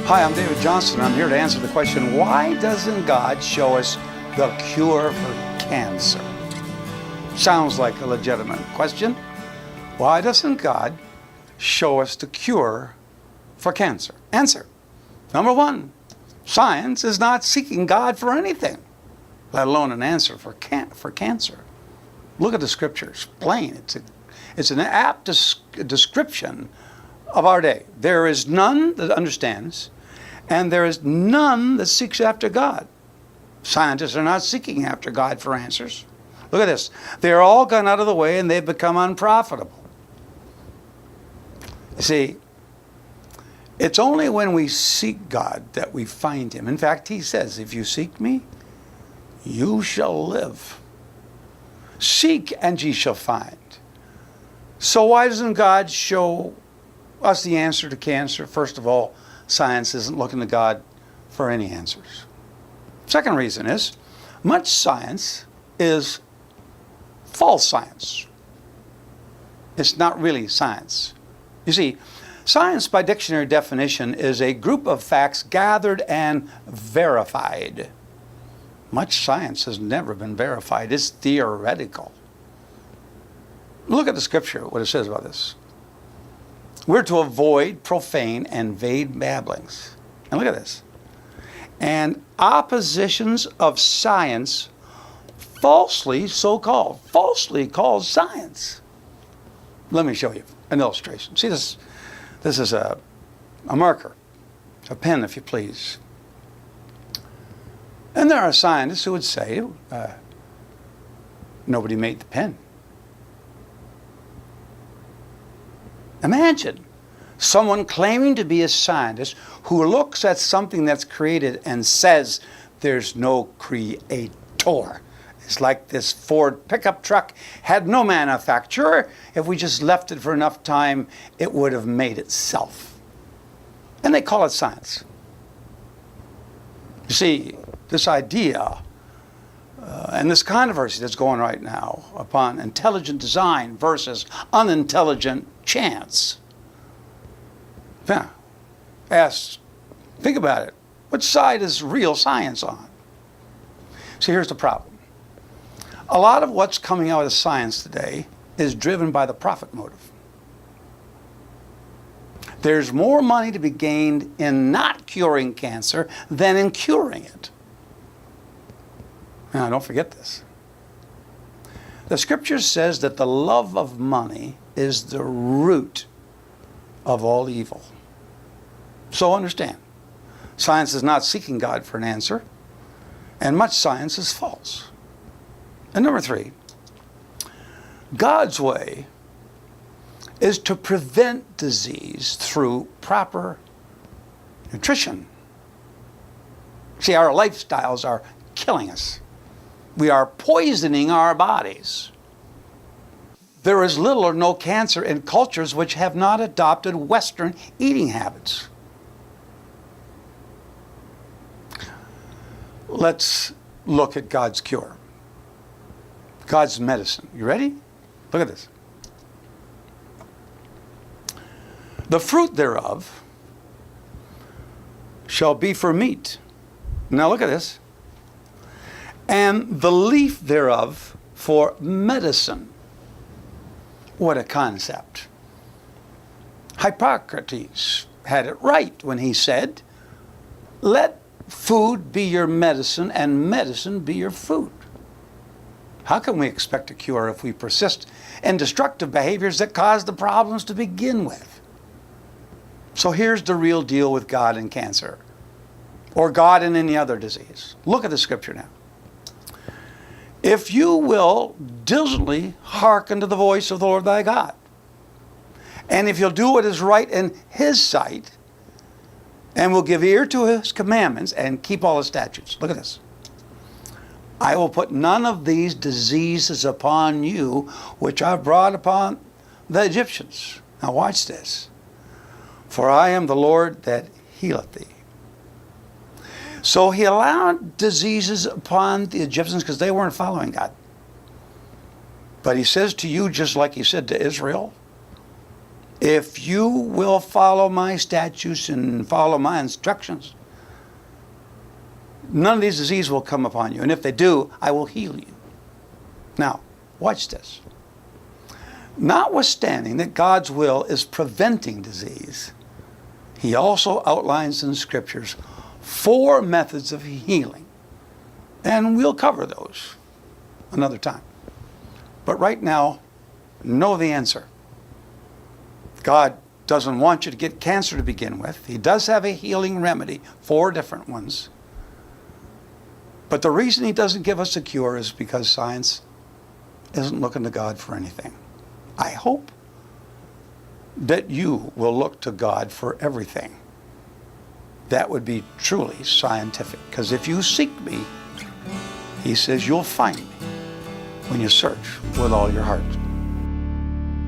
Hi, I'm David Johnston. I'm here to answer the question, why doesn't God show us the cure for cancer? Sounds like a legitimate question. Why doesn't God show us the cure for cancer? Answer. Number one, science is not seeking God for anything, let alone an answer for cancer. Look at the scriptures, plain. It's an apt description of our day. There is none that understands, and there is none that seeks after God. Scientists are not seeking after God for answers. Look at this. They're all gone out of the way and they've become unprofitable. You see, it's only when we seek God that we find Him. In fact, He says, if you seek me, you shall live. Seek and ye shall find. So why doesn't God show us the answer to cancer? First of all, science isn't looking to God for any answers. Second reason is, much science is false science. It's not really science. You see, science by dictionary definition is a group of facts gathered and verified. Much science has never been verified. It's theoretical. Look at the scripture, what it says about this. We're to avoid profane and vain babblings. And look at this. And oppositions of science, falsely called science. Let me show you an illustration. See this? This is a marker, a pen, if you please. And there are scientists who would say, nobody made the pen. Imagine someone claiming to be a scientist who looks at something that's created and says there's no creator. It's like this Ford pickup truck had no manufacturer. If we just left it for enough time, it would have made itself. And they call it science. You see, this idea and this controversy that's going right now upon intelligent design versus unintelligent chance. Yeah. Think about it. Which side is real science on? See, here's the problem. A lot of what's coming out of science today is driven by the profit motive. There's more money to be gained in not curing cancer than in curing it. Now, don't forget this. The scripture says that the love of money is the root of all evil. So understand, science is not seeking God for an answer, and much science is false. And number three, God's way is to prevent disease through proper nutrition. See, our lifestyles are killing us. We are poisoning our bodies. There is little or no cancer in cultures which have not adopted Western eating habits. Let's look at God's cure. God's medicine. You ready? Look at this. The fruit thereof shall be for meat. Now look at this. And the leaf thereof for medicine. What a concept. Hippocrates had it right when he said, let food be your medicine and medicine be your food. How can we expect a cure if we persist in destructive behaviors that cause the problems to begin with? So here's the real deal with God and cancer, or God and any other disease. Look at the scripture now. If you will diligently hearken to the voice of the Lord thy God, and if you'll do what is right in His sight, and will give ear to His commandments, and keep all His statutes. Look at this. I will put none of these diseases upon you, which I brought upon the Egyptians. Now watch this. For I am the Lord that healeth thee. So He allowed diseases upon the Egyptians because they weren't following God. But He says to you, just like He said to Israel, If you will follow my statutes and follow my instructions, none of these diseases will come upon you. And if they do, I will heal you. Now, watch this. Notwithstanding that God's will is preventing disease, he also outlines in Scriptures 4 methods of healing. And we'll cover those another time. But right now, know the answer. God doesn't want you to get cancer to begin with. He does have a healing remedy, 4 different ones. But the reason he doesn't give us a cure is because science isn't looking to God for anything. I hope that you will look to God for everything. That would be truly scientific. Because if you seek me, he says you'll find me when you search with all your heart.